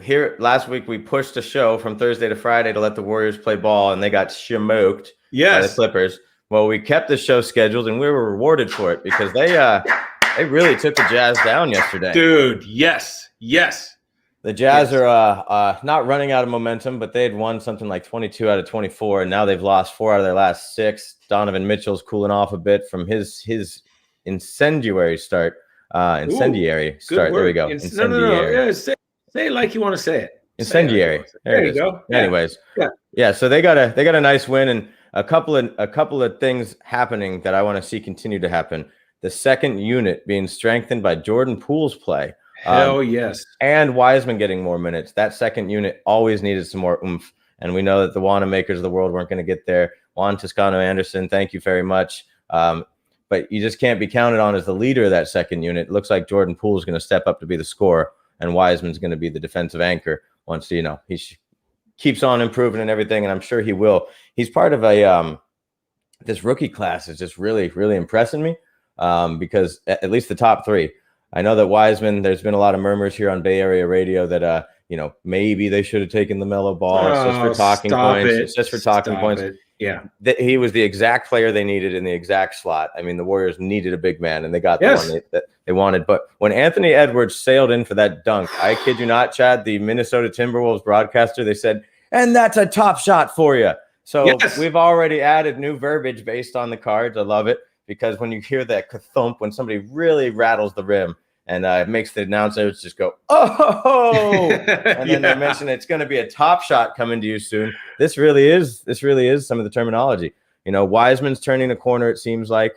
here last week we pushed the show from Thursday to Friday to let the Warriors play ball, and they got smoked by the Clippers. Well, we kept the show scheduled, and we were rewarded for it because they really took the Jazz down yesterday. Dude, yes. The Jazz are not running out of momentum, but they had won something like 22 out of 24, and now they've lost 4 out of their last 6. Donovan Mitchell's cooling off a bit from his incendiary start. Incendiary start. There we go. Incendiary. No. Yeah, say it like you want to say it. Incendiary. There you go. Anyways, yeah. So they got a nice win, and a couple of things happening that I want to see continue to happen. The second unit being strengthened by Jordan Poole's play. Hell yes. And Wiseman getting more minutes. That second unit always needed some more oomph. And we know that the Wanamakers of the world weren't going to get there. Juan Toscano Anderson, thank you very much. But you just can't be counted on as the leader of that second unit. It looks like Jordan Poole is going to step up to be the scorer, and Wiseman's going to be the defensive anchor once, he keeps on improving and everything, and I'm sure he will. He's part of this rookie class is just really, really impressing me because at least the top 3. I know that Wiseman, there's been a lot of murmurs here on Bay Area radio that, maybe they should have taken LaMelo Ball. It's just for talking points. It's just for talking points. Yeah. He was the exact player they needed in the exact slot. I mean, the Warriors needed a big man, and they got the one that they wanted. But when Anthony Edwards sailed in for that dunk, I kid you not, Chad, the Minnesota Timberwolves broadcaster, they said, and that's a top shot for you. So we've already added new verbiage based on the cards. I love it. Because when you hear that thump, when somebody really rattles the rim and makes the announcers just go, oh, and then they mention it's going to be a top shot coming to you soon. This really is some of the terminology. Wiseman's turning a corner. It seems like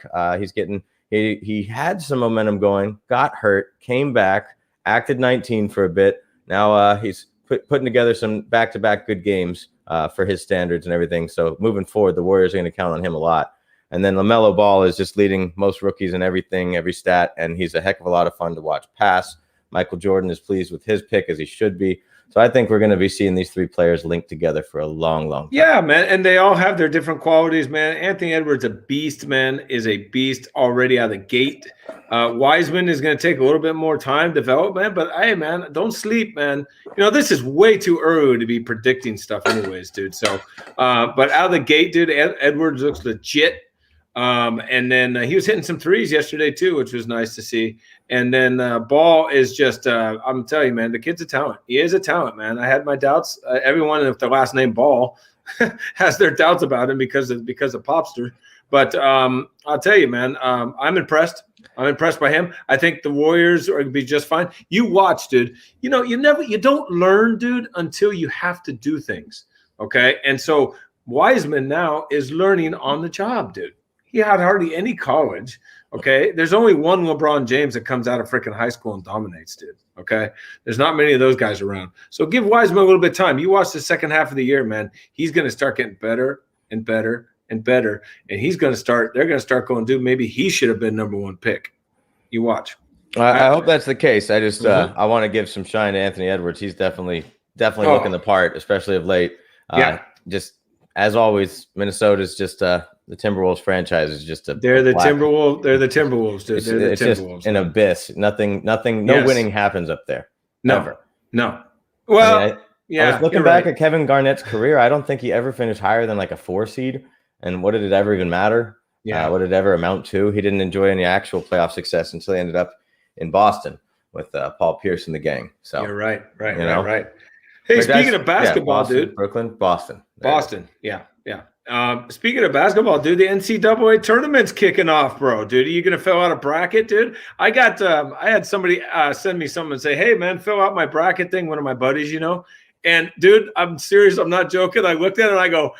he had some momentum going, got hurt, came back, acted 19 for a bit. Now he's putting together some back-to-back good games for his standards and everything. So moving forward, the Warriors are going to count on him a lot. And then LaMelo Ball is just leading most rookies in everything, every stat, and he's a heck of a lot of fun to watch pass. Michael Jordan is pleased with his pick, as he should be. So I think we're going to be seeing these 3 players linked together for a long, long time. Yeah, man, and they all have their different qualities, man. Anthony Edwards, a beast, man, is a beast already out of the gate. Wiseman is going to take a little bit more time development, but hey, man, don't sleep, man. This is way too early to be predicting stuff anyways, dude. So, but out of the gate, dude, Edwards looks legit. And then he was hitting some threes yesterday too, which was nice to see. And then Ball is just, I'm telling you, man, the kid's a talent. He is a talent, man. I had my doubts. Everyone with their last name Ball has their doubts about him because of Popster. But I'll tell you, man, I'm impressed. I'm impressed by him. I think the Warriors are going to be just fine. You watch, dude. You don't learn, dude, until you have to do things. Okay. And so Wiseman now is learning on the job, dude. He had hardly any college, okay? There's only one LeBron James that comes out of freaking high school and dominates, dude, okay? There's not many of those guys around. So give Wiseman a little bit of time. You watch the second half of the year, man. He's going to start getting better and better and better, and they're going to start going, dude, maybe he should have been number 1 pick. You watch. I hope that's the case. I just I want to give some shine to Anthony Edwards. He's definitely looking the part, especially of late. Just as always, Minnesota's just the Timberwolves franchise is just they're the Timberwolves. They're the Timberwolves, dude. They're the Timberwolves. Just an abyss. Nothing. No winning happens up there. No. Well, I was looking back at Kevin Garnett's career. I don't think he ever finished higher than like a 4 seed. And what did it ever even matter? Yeah. What did it ever amount to? He didn't enjoy any actual playoff success until he ended up in Boston with Paul Pierce and the gang. So you're right. Hey, speaking of basketball, Boston, dude. Boston. Boston. Yeah. Speaking of basketball, dude, the NCAA tournament's kicking off, bro. Dude, are you gonna fill out a bracket, dude? I had somebody send me something and say, "Hey, man, fill out my bracket thing." One of my buddies, and dude, I'm serious. I'm not joking. I looked at it and I go,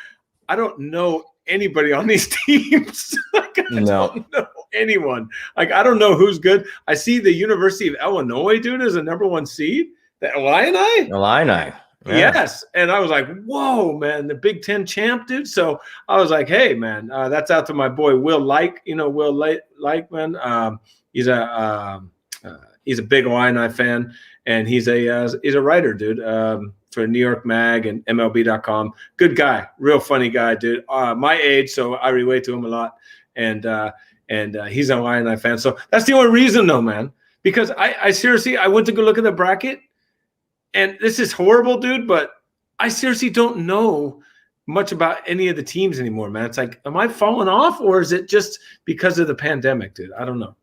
I don't know anybody on these teams. I don't know anyone. I don't know who's good. I see the University of Illinois, dude, as a number 1 seed. The Illini. Yeah. Yes. And I was like, whoa, man, the Big Ten champ, dude. So I was like, hey, man, that's out to my boy Will Like. Will Like, man. He's a big Illini fan, and he's a writer, dude, for New York Mag and MLB.com. Good guy, real funny guy, dude. My age, so I relate to him a lot, and he's an Illini fan. So that's the only reason, though, man. Because I seriously, I went to go look at the bracket, and this is horrible, dude, but I seriously don't know much about any of the teams anymore, man. It's like, am I falling off, or is it just because of the pandemic, dude? I don't know.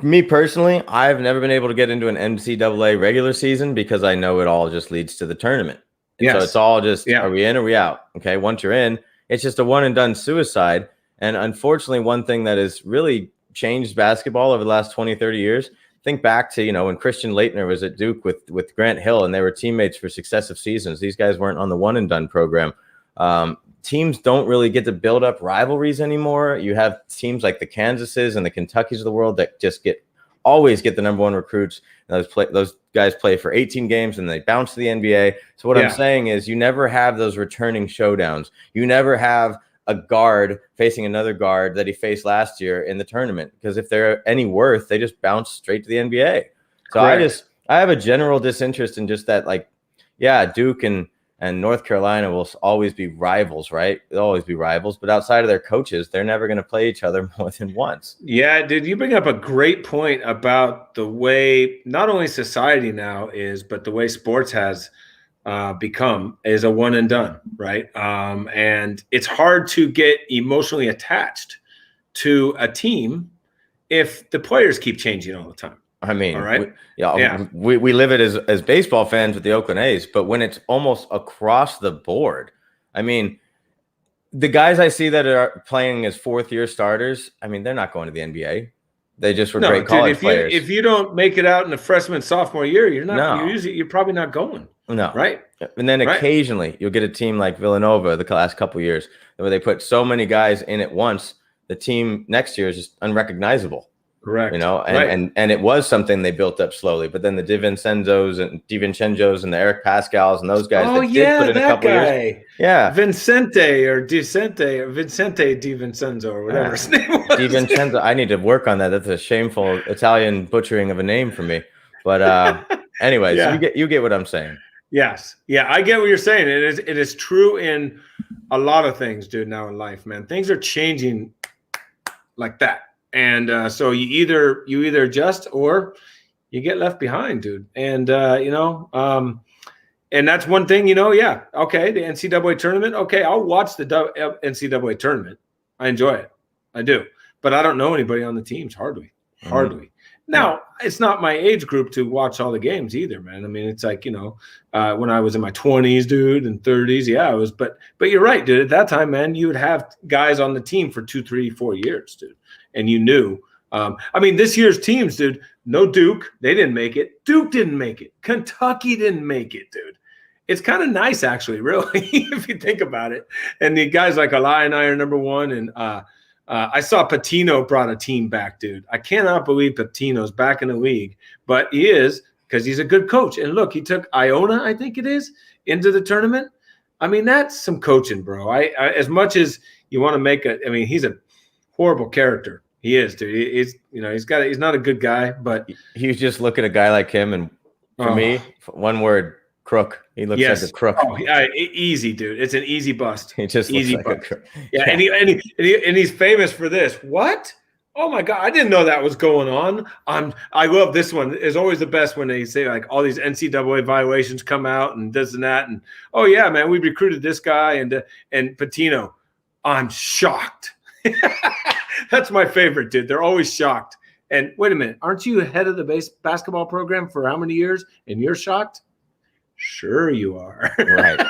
Me personally, I've never been able to get into an NCAA regular season because I know it all just leads to the tournament. And so it's all just, are we in or we out? Okay, once you're in, it's just a one and done suicide. And unfortunately, one thing that has really changed basketball over the last 20, 30 years, think back to, when Christian Laettner was at Duke with Grant Hill and they were teammates for successive seasons. These guys weren't on the one and done program. Teams don't really get to build up rivalries anymore. You have teams like the Kansases and the Kentuckys of the world that just always get the number one recruits. And those guys play for 18 games and they bounce to the NBA. So what I'm saying is you never have those returning showdowns. You never have a guard facing another guard that he faced last year in the tournament, because if they're any worth, they just bounce straight to the NBA. So I have a general disinterest in just that, Duke and North Carolina will always be rivals, right? They'll always be rivals, but outside of their coaches, they're never going to play each other more than once. Yeah, dude, you bring up a great point about the way not only society now is, but the way sports has become is a one and done, right? And it's hard to get emotionally attached to a team if the players keep changing all the time. I mean, all right. We live it as baseball fans with the Oakland A's, but when it's almost across the board, I mean, the guys I see that are playing as fourth-year starters, I mean, they're not going to the NBA. They just were great college players. If you don't make it out in the freshman sophomore year, you're probably not going. No. Right. And then occasionally you'll get a team like Villanova the last couple of years where they put so many guys in at once, the team next year is just unrecognizable. Correct. And it was something they built up slowly, but then the DiVincenzos and the Eric Pascals and those guys did put in a couple years. Yeah. Vincente DiVincenzo or whatever his name was. DiVincenzo. I need to work on that. That's a shameful Italian butchering of a name for me. But anyways, you get what I'm saying. Yes. Yeah, I get what you're saying. It is true in a lot of things, dude, now in life, man. Things are changing like that. And so you either adjust or you get left behind, dude. And and that's one thing, okay, the NCAA tournament. Okay, I'll watch the NCAA tournament. I enjoy it. I do. But I don't know anybody on the teams, hardly. Now, it's not my age group to watch all the games either, man. I mean, it's like, when I was in my 20s, dude, and 30s, I was. But you're right, dude. At that time, man, you would have guys on the team for 2, 3, 4 years, dude. And you knew. This year's teams, dude, no Duke. They didn't make it. Duke didn't make it. Kentucky didn't make it, dude. It's kind of nice, actually, really, if you think about it. And the guys like Eli and I are number one. And I saw Patino brought a team back, dude. I cannot believe Patino's back in the league. But he is, because he's a good coach. And look, he took Iona, I think it is, into the tournament. I mean, that's some coaching, bro. I as much as you want to make he's a horrible character. He is, dude. He's not a good guy, but he's just looking at a guy like him, and for me, one word, crook. He looks like a crook. Oh, yeah, easy, dude. It's an easy bust. He just easy looks like a crook. Yeah, and he's famous for this. What? Oh my God, I didn't know that was going on. I love this one. It's always the best when they say like all these NCAA violations come out and this and that, and oh yeah, man, we recruited this guy and Patino. I'm shocked. That's my favorite, dude. They're always shocked. And wait a minute, aren't you head of the basketball program for how many years? And you're shocked? Sure you are. Right.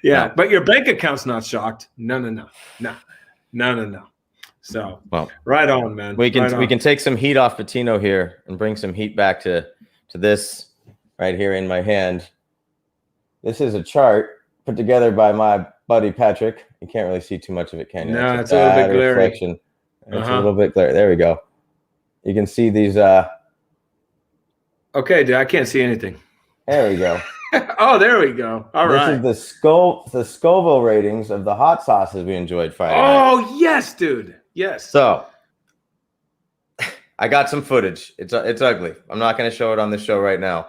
Yeah, but your bank account's not shocked. No. So, right on, man. We can take some heat off Patino here and bring some heat back to this right here in my hand. This is a chart put together by my buddy Patrick. You can't really see too much of it, can you? No, it's a little bit glary. Reflection. It's a little bit glary. There we go. You can see these. Okay, dude, I can't see anything. There we go. Oh, there we go. All This right. is the Scoville ratings of the hot sauces we enjoyed Friday night. Oh, yes, dude. Yes. So I got some footage. It's ugly. I'm not going to show it on the show right now.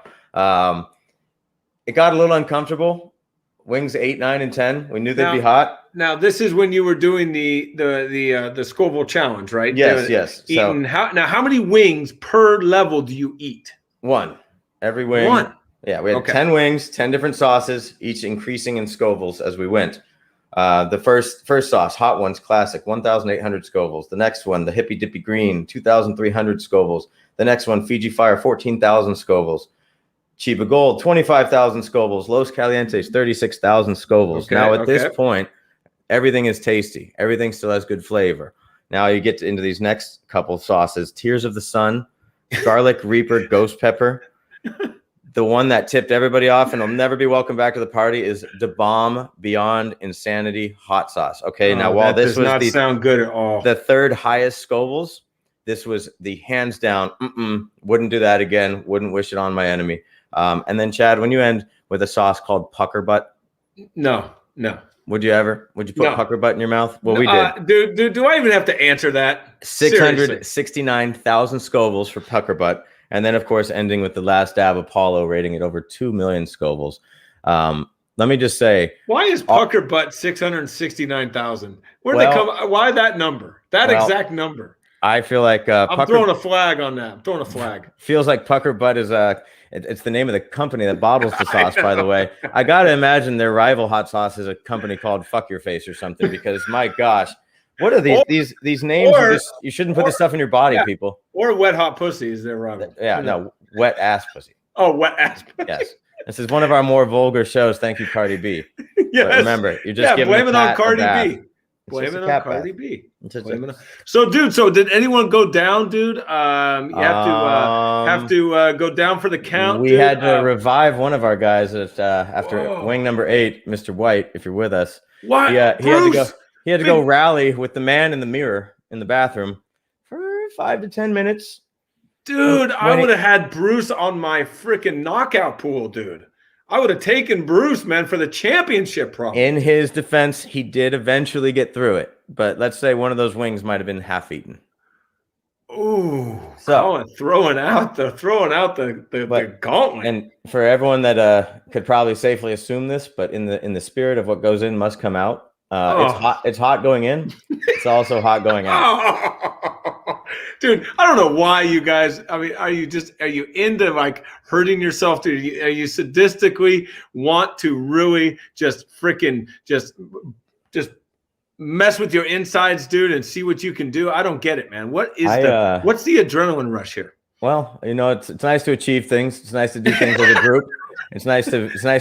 It got a little uncomfortable. Wings 8, 9, and 10. We knew they'd be hot. Now this is when you were doing the Scoville challenge, right? Yes. Eating how many wings per level do you eat? One. Every wing. One. Yeah, we had 10 wings, 10 different sauces, each increasing in Scovilles as we went. The first sauce, hot ones, classic, 1,800 Scovilles. The next one, the Hippy Dippy Green, 2,300 Scovilles. The next one, Fiji Fire, 14,000 Scovilles. Chiba Gold, 25,000 Scovilles. Los Calientes, 36,000 Scovilles. Okay, now, at this point, everything is tasty. Everything still has good flavor. Now you get into these next couple sauces. Tears of the Sun, Garlic Reaper, Ghost Pepper. The one that tipped everybody off and will never be welcome back to the party is the Bomb Beyond Insanity Hot Sauce. Okay, now while this does not sound good at all, the third highest Scovilles, this was the hands down, wouldn't do that again, wouldn't wish it on my enemy. And then, Chad, when you end with a sauce called Pucker Butt. No. Would you put Pucker Butt in your mouth? Well, we did. Dude, do I even have to answer that? 669,000 Scovilles for Pucker Butt. And then, of course, ending with the last dab Apollo, rating it over 2 million Scovilles. Let me just say, why is Pucker Butt 669,000? Where'd they come? Why that number? That exact number? I feel like I'm throwing a flag on that. I'm throwing a flag. Feels like Pucker Butt is it's the name of the company that bottles the sauce, by the way. I gotta imagine their rival hot sauce is a company called Fuck Your Face or something, because my gosh, what are these names? You shouldn't put this stuff in your body, people. Or Wet Hot Pussy is their rival. Yeah, no, Wet Ass Pussy. Oh, Wet Ass Pussy. Yes. This is one of our more vulgar shows. Thank you, Cardi B. Yes. But remember, you're just giving blame it on Cardi B. Blame it on Cardi B. So, dude, did anyone go down, dude? You have to go down for the count. We had to revive one of our guys after wing number 8, Mr. White. If you're with us, what? He had to go rally with the man in the mirror in the bathroom for 5 to 10 minutes. Dude, I would have had Bruce on my freaking knockout pool, dude. I would have taken Bruce, man, for the championship, probably. In his defense, he did eventually get through it, but let's say one of those wings might have been half eaten. Ooh, so throwing out the gauntlet. And for everyone that could probably safely assume this, but in the spirit of what goes in must come out. It's hot going in. It's also hot going out. Dude, I don't know why you guys. I mean, are you into like hurting yourself? Are you sadistically want to really just freaking just mess with your insides, dude, and see what you can do? I don't get it, man. What's the adrenaline rush here? Well, it's nice to achieve things. It's nice to do things as a group. It's nice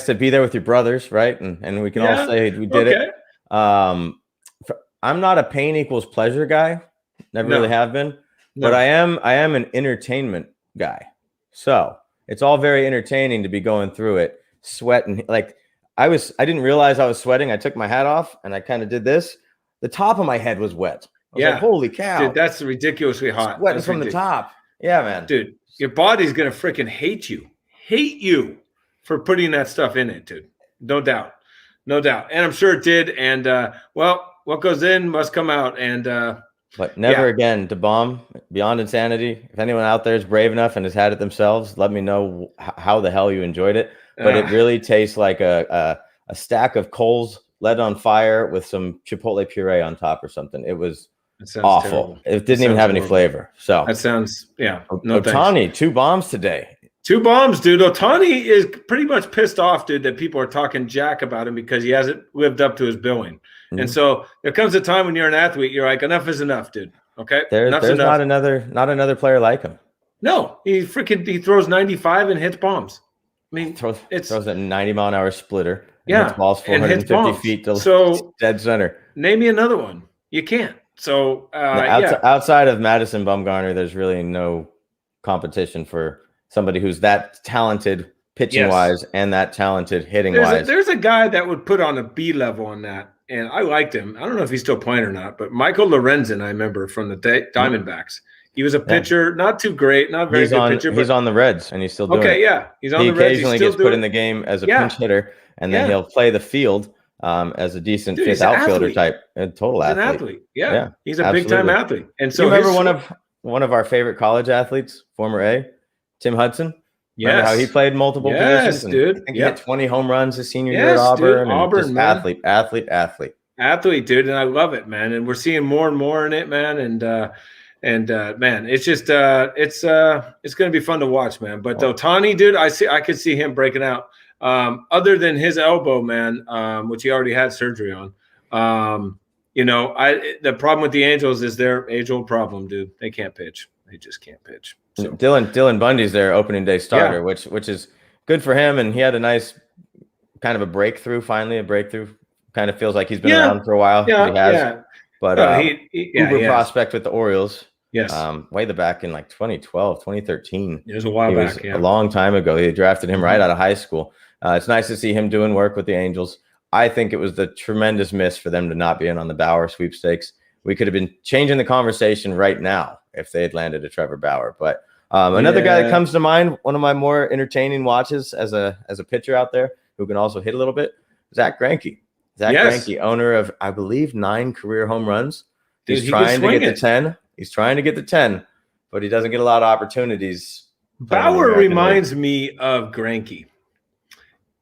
to be there with your brothers, right? And we can all say we did it. I'm not a pain equals pleasure guy. Never really have been. But I am an entertainment guy. So it's all very entertaining to be going through it, sweating. Like I didn't realize I was sweating. I took my hat off and I kind of did this. The top of my head was wet. I was like, holy cow. Dude, that's ridiculously hot. Sweating from the top. Yeah, man. Dude, your body's going to freaking hate you for putting that stuff in it, dude. No doubt. And I'm sure it did. And what goes in must come out. And but never again to bomb Beyond Insanity. If anyone out there is brave enough and has had it themselves, let me know how the hell you enjoyed it. But it really tastes like a stack of coals lit on fire with some chipotle puree on top or something. It was awful. Terrible. It didn't even have any flavor. So that sounds Otani, 2 bombs today. 2 bombs, dude. Otani is pretty much pissed off, dude, that people are talking jack about him because he hasn't lived up to his billing. Mm-hmm. And so there comes a time when you're an athlete, you're like, enough is enough, dude. Okay, there's not another player like him. No, he throws 95 and hits bombs. I mean, throws a 90-mile-an-hour splitter. Yeah, hits balls 450 feet to dead center. Name me another one. You can't. So outside of Madison Bumgarner, there's really no competition for somebody who's that talented pitching wise and that talented hitting wise. There's a guy that would put on a B level on that, and I liked him. I don't know if he's still playing or not, but Michael Lorenzen, I remember from the Diamondbacks. He was a pitcher, not too great, not very good pitcher. He's on the Reds, and he's still doing it. Okay, yeah, he's on he the Reds. He occasionally gets put in the game as a pinch hitter, and then he'll play the field as a decent fifth outfielder type, a total athlete. He's an athlete. Yeah, he's a big time athlete. And so you remember one of our favorite college athletes, former A, Tim Hudson. Remember how he played multiple positions? And dude. I think he hit 20 home runs his senior year at Auburn. Dude. Auburn, man. Athlete, dude. And I love it, man. And we're seeing more and more in it, man. And man, it's just it's going to be fun to watch, man. But Ohtani, dude, I could see him breaking out. Other than his elbow, man, which he already had surgery on. The problem with the Angels is their age-old problem, dude. They can't pitch. They just can't pitch. So. Dylan Bundy's their opening day starter, which is good for him, and he had a nice kind of a breakthrough. Finally, a breakthrough. Kind of feels like he's been around for a while. But uber prospect with the Orioles. Yes. Way back in like 2012, 2013. It was a while back. A long time ago. They drafted him right out of high school. It's nice to see him doing work with the Angels. I think it was the tremendous miss for them to not be in on the Bauer sweepstakes. We could have been changing the conversation right now if they had landed a Trevor Bauer. But another guy that comes to mind, one of my more entertaining watches as a pitcher out there who can also hit a little bit, Zach Greinke. Greinke, owner of, I believe, 9 career home runs. He's trying to get to 10. He's trying to get to 10, but he doesn't get a lot of opportunities. Bauer reminds me of Greinke.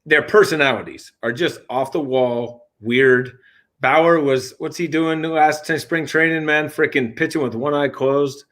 Their personalities are just off the wall, weird. Bauer what's he doing the last spring training, man? Freaking pitching with one eye closed.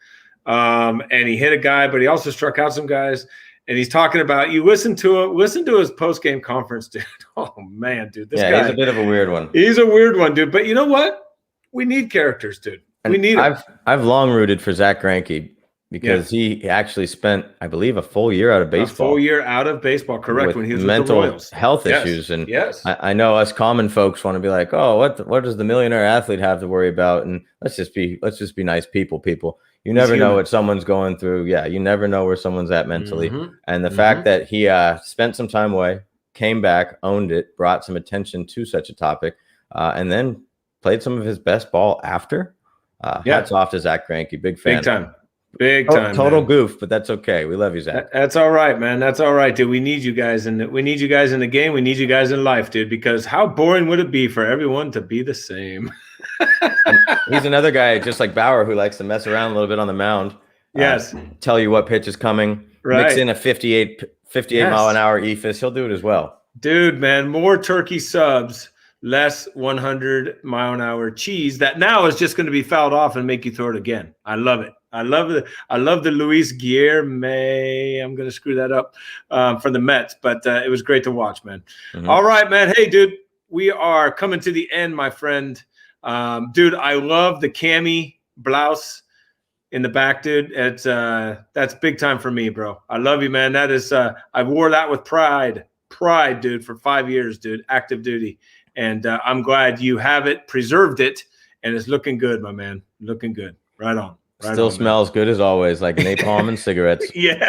And he hit a guy, but he also struck out some guys. And he's talking about, you listen to his post-game conference, dude. Oh, man, dude. This guy, he's a bit of a weird one. He's a weird one, dude. But you know what? We need characters, dude. We need them. I've long rooted for Zach Greinke because he actually spent, I believe, a full year out of baseball. A full year out of baseball, correct, when he was with the Royals. Health issues. And I know us common folks want to be like, oh, what does the millionaire athlete have to worry about? And let's just be nice people. You never know what someone's going through. Yeah, you never know where someone's at mentally. And the fact that he spent some time away, came back, owned it, brought some attention to such a topic, and then played some of his best ball after. Hats off to Zach Greinke. Big fan. Big time. Total goof, but that's okay. We love you, Zach. That's all right, man. That's all right, dude. We need you guys in the game. We need you guys in life, dude, because how boring would it be for everyone to be the same? He's another guy, just like Bauer, who likes to mess around a little bit on the mound. Yes. Tell you what pitch is coming. Right. Mix in a 58 mile an hour ephus. He'll do it as well. Dude, man, more turkey subs, less 100 mile an hour cheese that now is just going to be fouled off and make you throw it again. I love it. I love the Luis Guillerme. I'm going to screw that up for the Mets, but it was great to watch, man. All right, man. Hey, dude, we are coming to the end, my friend. Dude, I love the cami blouse in the back, dude. That's big time for me, bro. I love you, man. That is I wore that with pride, dude, for 5 years, dude, active duty. And I'm glad you have it, preserved it, and it's looking good, my man. Looking good. Right on. Still smells good as always, like napalm and cigarettes. Yeah.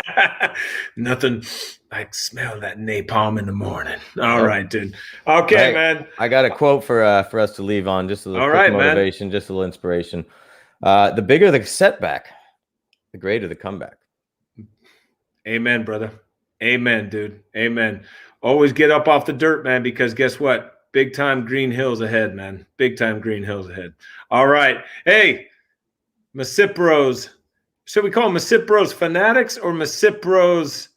Nothing like smell that napalm in the morning. All right, dude. Okay, man. I got a quote for us to leave on, just a little quick motivation, just a little inspiration. The bigger the setback, the greater the comeback. Amen, brother. Amen, dude. Amen. Always get up off the dirt, man, because guess what? Big time green hills ahead, man. Big time green hills ahead. All right. Hey, MisippBros. Should we call them MisippBros fanatics or MisippBros?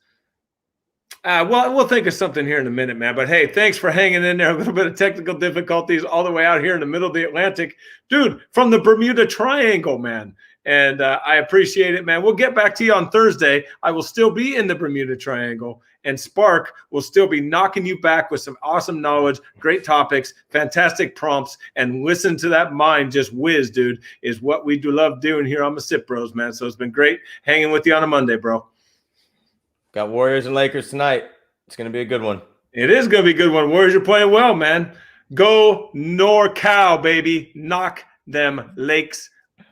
Well, we'll think of something here in a minute, man. But hey, thanks for hanging in there. A little bit of technical difficulties all the way out here in the middle of the Atlantic. Dude, from the Bermuda Triangle, man. And I appreciate it, man. We'll get back to you on Thursday. I will still be in the Bermuda Triangle, and Spark will still be knocking you back with some awesome knowledge, great topics, fantastic prompts, and listen to that mind just whiz, dude, is what we do love doing here on MisippBros, man. So it's been great hanging with you on a Monday, bro. Got Warriors and Lakers tonight. It's going to be a good one. It is going to be a good one. Warriors are playing well, man. Go NorCal, baby. Knock them Lakes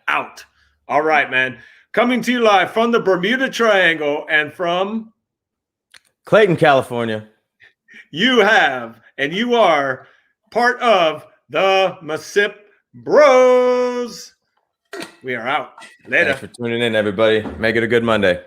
out. All right, man. Coming to you live from the Bermuda Triangle and from Clayton, California. You have and you are part of the MisippBros. We are out. Later. Thanks for tuning in, everybody. Make it a good Monday.